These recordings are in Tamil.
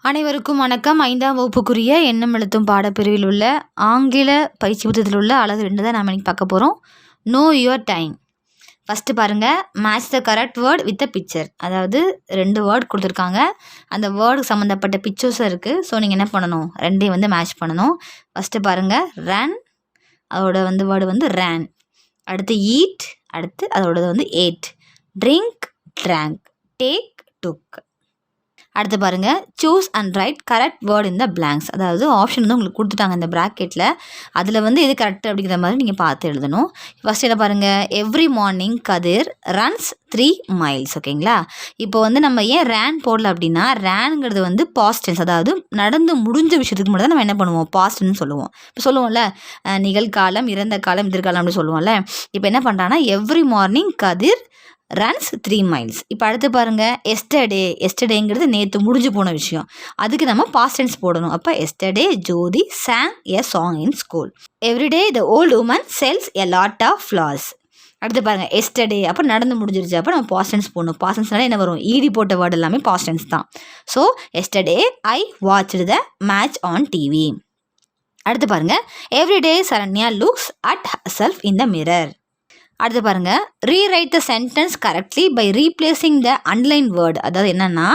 அனைவருக்கும் வணக்கம். 5ஆம் வகுப்புக்குரிய எண்ணும் எழுத்தும் பாடப்பிரிவில் உள்ள ஆங்கில பயிற்சி புத்தகத்தில் உள்ள அழகு 2 தான் நாம் இன்னைக்கு பார்க்க போகிறோம். No your time. ஃபஸ்ட்டு பாருங்கள், match the correct word with a picture. அதாவது 2 வேர்ட் கொடுத்துருக்காங்க, அந்த வேர்டுக்கு சம்மந்தப்பட்ட பிக்சர்ஸும் இருக்குது. ஸோ நீங்கள் என்ன பண்ணணும், ரெண்டையும் மேட்ச் பண்ணணும். ஃபஸ்ட்டு பாருங்கள், ரன், அதோட வேர்டு ரேன். அடுத்து ஈட், அடுத்து அதோடது ate. Drink, drank. Take, took. அடுத்து பாருங்கள், choose and write correct word in the blanks. அதாவது ஆப்ஷன் உங்களுக்கு கொடுத்துட்டாங்க இந்த ப்ராக்கெட்டில், அதில் எது கரெக்ட் அப்படிங்கிற மாதிரி நீங்கள் பார்த்து எழுதணும். ஃபஸ்ட் என்ன பாருங்கள், எவ்ரி மார்னிங் கதிர் ரன்ஸ் 3 miles. ஓகேங்களா? இப்போ நம்ம ஏன் ரேன் போடல அப்படின்னா, ரேனுங்கிறது பாஸ்ட் டென்ஸ், அதாவது நடந்து முடிஞ்ச விஷயத்துக்கு மட்டும் தான் நம்ம என்ன பண்ணுவோம், பாஸ்ட்னு சொல்லுவோம். இப்போ சொல்லுவோம்ல, நிகழ்காலம், இறந்த காலம், எதிர்காலம் அப்படி சொல்லுவோம்ல. இப்போ என்ன பண்ணுறாங்கன்னா, எவ்ரி மார்னிங் கதிர் ரன்ஸ் 3 miles. இப்போ அடுத்து பாருங்கள், எஸ்டர்டேங்கிறது நேற்று முடிஞ்சு போன விஷயம், அதுக்கு நம்ம பாஸ்ட் டென்ஸ் போடணும். அப்போ yesterday Jyothi sang a song in school. Everyday the old woman sells a lot of flowers. அடுத்து பாருங்கள், எஸ்டர்டே அப்போ நடந்து முடிஞ்சிருச்சு, அப்போ நம்ம பாஸ்ட் டென்ஸ் போடணும். பாஸ்ட் டென்ஸ்னால என்ன வரும், ஈடி போட்ட வேர்டு எல்லாமே பாஸ்ட் டென்ஸ் தான். So yesterday I watched the match on TV. அடுத்து பாருங்கள், everyday Saranya looks at herself in the mirror. அடுத்து பாருங்கள், rewrite the sentence correctly by replacing the அன்லைன் word. அதாவது என்னென்னா,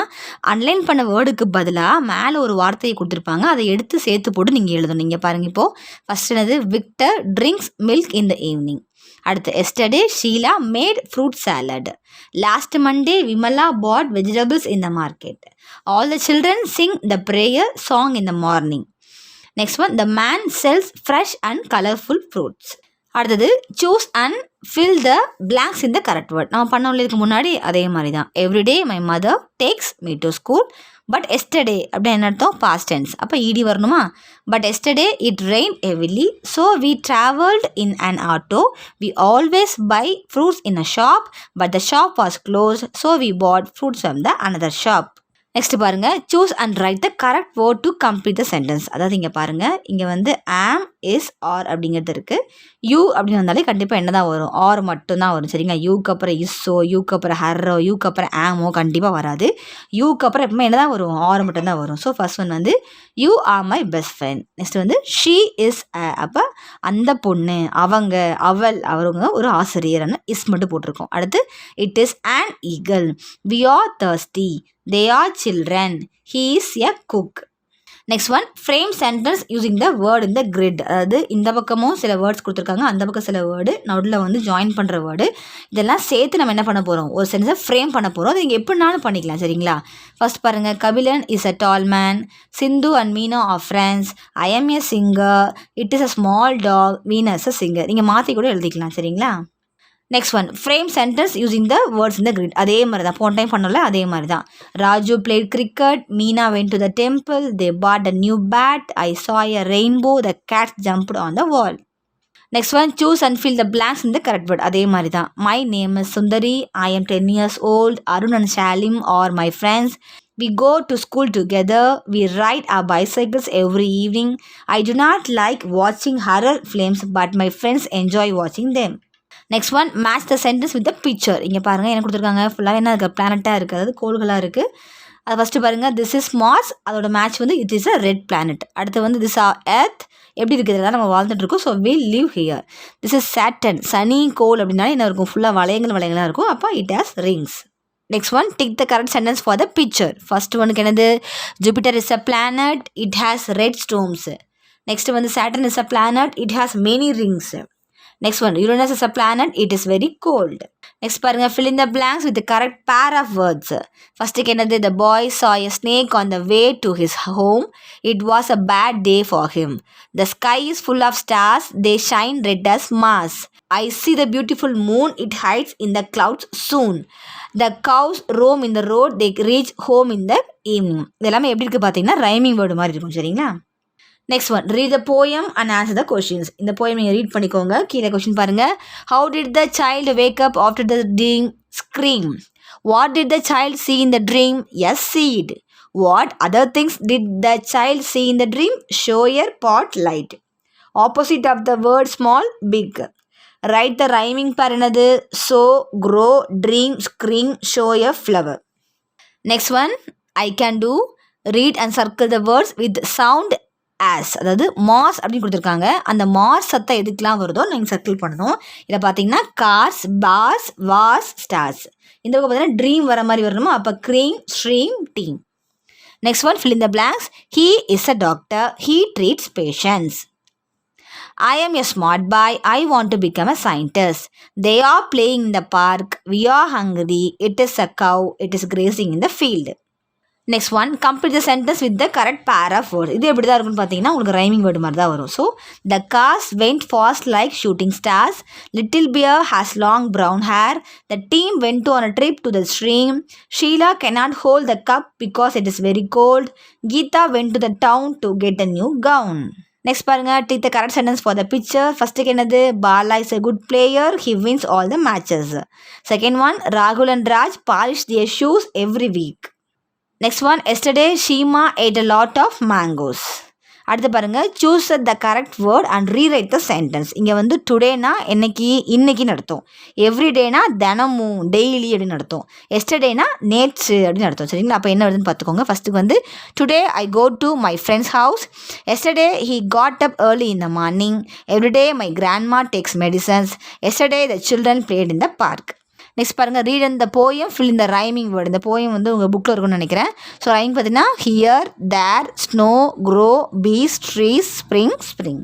அன்லைன் பண்ண வேர்டுக்கு பதிலாக மேலே ஒரு வார்த்தையை கொடுத்துருப்பாங்க, அதை எடுத்து சேர்த்து போட்டு நீங்கள் எழுதணும். நீங்கள் பாருங்கள், இப்போது ஃபஸ்ட் என்னது, Victor drinks milk in the evening. அடுத்து yesterday Sheela made fruit salad. Last Monday Vimala bought vegetables in the market. All the children sing the prayer song in the morning. Next one, the man sells fresh and colourful fruits. அடுத்தது choose and fill the blanks in the correct word. நம்ம பண்ண இதுக்கு முன்னாடி அதே மாதிரி தான். Everyday my mother takes me to school, but yesterday அப்படின்னு என்ன அர்த்தம், பாஸ்ட் டென்ஸ். அப்போ ஈடி வரணுமா? But yesterday it rain heavily, so we travelled in an auto. We always buy fruits in a shop, but the shop was closed, so we bought fruits from the another shop. Next பாருங்கள், choose and write the correct word to complete the sentence. அதாவது இங்கே பாருங்கள், இங்கே ஆம், இஸ், ஆர் அப்படிங்கிறது இருக்குது. யூ அப்படின்னு வந்தாலே கண்டிப்பாக என்ன தான் வரும், ஆர் மட்டும்தான் வரும். சரிங்களா? யூக்கு அப்புறம் இஸ்ஸோ, யூக்கு அப்புறம் ஹர்ரோ, யூக்கு அப்புறம் ஆமோ கண்டிப்பாக வராது. யூக்கு அப்புறம் எப்பவுமே என்ன தான் வரும், ஆர் மட்டும்தான் வரும். So first one you are my best friend. Next she is a, அப்போ அந்த பொண்ணு, அவங்க, அவள், அவருங்க ஒரு ஆசிரியர்னு இஸ் மட்டும் போட்டிருக்கோம். அடுத்து it is an eagle. We are thirsty. They are children. He is a cook. Next one, frame sentence using the word in the grid. அதாவது இந்த பக்கமும் சில வேர்ட்ஸ் கொடுத்துருக்காங்க, அந்த பக்கம் சில வேர்டு, நடுவில் ஜாயின் பண்ணுற வேர்டு, இதெல்லாம் சேர்த்து நம்ம என்ன பண்ண போகிறோம், ஒரு சென்டென்ஸை ஃப்ரேம் பண்ண போகிறோம். அது இங்கே எப்படினாலும் பண்ணிக்கலாம். சரிங்களா? ஃபர்ஸ்ட் பாருங்கள், Kabilan is a tall man. Sindhu and Meena are friends. I am a singer. It is a small dog. Veena is a singer. நீங்கள் மாற்றி கூட எழுதிக்கலாம். சரிங்களா? Next one, frame sentence using the words in the grid. அதே மாதிரி தான், போன டைம் பண்ணல, அதே மாதிரி தான். Raju played cricket. Meena went to the temple. They bought a new bat. I saw a rainbow. The Gates jumped on the wall. Next one, choose and fill the blanks in the correct word. அதே மாதிரி தான். My name is Sundari. I am 10 years old. Arun and Shalim are my friends. We go to school together. We ride our bicycles every evening. I do not like watching horror films, but my friends enjoy watching them. Next one, match the sentence with the picture. இங்கே பாருங்கள், என்ன கொடுத்துருக்காங்க, ஃபுல்லாக என்ன இருக்குது, பிளானட்டாக இருக்குது, அதாவது கோள்களாக இருக்குது. அது ஃபஸ்ட்டு பாருங்கள், திஸ் இஸ் மார்ஸ். அதோட match it is a red planet. அடுத்து திஸ் ஆர் எர்த். எப்படி இருக்குது, தான் நம்ம வாழ்ந்துட்டு இருக்கோம். So will live here. This is Saturn. Sani, கோல் அப்படின்னாலே என்ன இருக்கும், ஃபுல்லாக வளையங்களாக இருக்கும். அப்போ it has rings. Next one, tick the correct sentence for the picture. First ஒனுக்கு என்னது, Jupiter is a planet. It has red stones. Next Saturn is a planet. It has many rings. Next one, Uranus is a planet. It is very cold. Next பாருங்க, fill in the blanks with the correct pair of words. First என்னது, the boy saw a snake on the way to his home. It was a bad day for him. The sky is full of stars. They shine red as Mars. I see the beautiful moon. It hides in the clouds soon. The cows roam in the road. They reach home in the evening. இதெல்லாமே எப்படி இருக்குது பார்த்தீங்கன்னா, ரைமிங் வேர்டு மாதிரி இருக்கும். சரிங்களா? Next one, read the poem and answer the questions. இந்த போயம் நீங்கள் ரீட் பண்ணிக்கோங்க. கீழே கொஷின் பாருங்கள். How did the child wake up after the dream? Scream. What did the child see in the dream? A seed. What other things did the child see in the dream? Show a pot light. Opposite of the word small, big. Write the rhyming pair என்னது, sow, grow, dream, scream, show a flower. Next one, I can do. Read and circle the words with sound as, அதாவது மாஸ் அப்படின்னு கொடுத்துருக்காங்க. அந்த மாஸ் சத்தம் எதுக்கெலாம் வருதோ நீங்கள் சர்க்கிள் பண்ணணும். இதில் பார்த்தீங்கன்னா கார்ஸ், பாஸ், வாஸ், ஸ்டார்ஸ். இந்த பக்கம் பார்த்தீங்கன்னா ட்ரீம் வர மாதிரி வரணுமா, அப்போ cream, stream, team. Next one, fill in the blanks. He is a doctor. He treats patients. I am a smart boy. I want to become a scientist. They are playing in the park. We are hungry. It is a cow. It is grazing in the field. Next one, complete the sentence with the correct pair of words. இது எப்படி தான் இருக்குன்னு பார்த்தீங்கன்னா உங்களுக்கு ரைமிங் வேர்டு மாதிரி தான் வரும். So the cars went fast like shooting stars. Little bear has long brown hair. The team went on a trip to the stream. Sheila cannot hold the cup because it is very cold. Geeta went to the town to get a new gown. Next பாருங்க, take the correct sentence for the picture. First என்னது, Bala is a good player. He wins all the matches. Second one, Rahul and Raj polish their shoes every week. Next one, yesterday Shima ate a lot of mangoes. அடுத்து பாருங்கள், choose the correct word and rewrite the sentence. இங்கே வந்து டுடேனா என்னைக்கு, இன்னைக்குன்னு அர்த்தம். எவ்ரிடேனா தினமும், டெய்லி அப்படின்னு அர்த்தம். எஸ்டர்டேனா நேற்று அப்படின்னு அர்த்தம். சரிங்களா? அப்போ என்ன வருதுன்னு பார்த்துக்கோங்க. ஃபஸ்ட்டுக்கு வந்து today I go to my friends house. Yesterday he got up early in the morning. Everyday my grandma takes medicines. Yesterday the children played in the park. Next பாருங்கள், ரீட் இந்த போயம், ஃபில் இந்த ரைமிங் வேர்டு. இந்த போயம் வந்து உங்கள் புக்கில் இருக்கும்னு நினைக்கிறேன். ஸோ ரைமிங் பார்த்தீங்கன்னா here, there, snow, grow, bees, trees, spring, spring.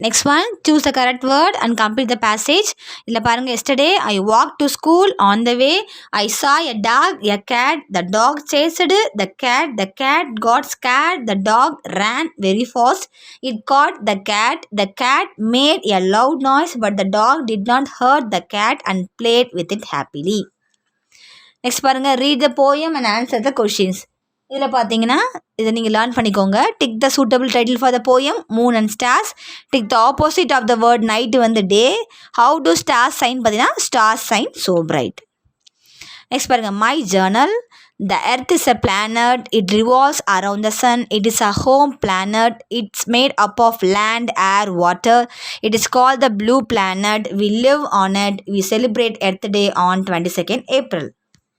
Next one, choose the correct word and complete the passage. இதில் பாருங்கள், yesterday I walk to school. On the way I saw a dog, a cat. The dog chased the cat got scared. The dog ran very fast. It caught the cat made a loud noise, but the dog did not hurt the cat and played with it happily. Next பாருங்கள், read the poem and answer the questions. இதில் பார்த்தீங்கன்னா இதை நீங்கள் லேர்ன் பண்ணிக்கோங்க. Tick the suitable title for the poem, moon and stars. Tick the opposite of the word night வந்து day. How do stars shine பார்த்தீங்கன்னா stars shine so bright. Next பாருங்கள், my journal. The earth is a planet. It revolves around the sun. It is a home planet. It's made up of land, air, water. It is called the blue planet. We live on it. We celebrate Earth Day on 22nd April.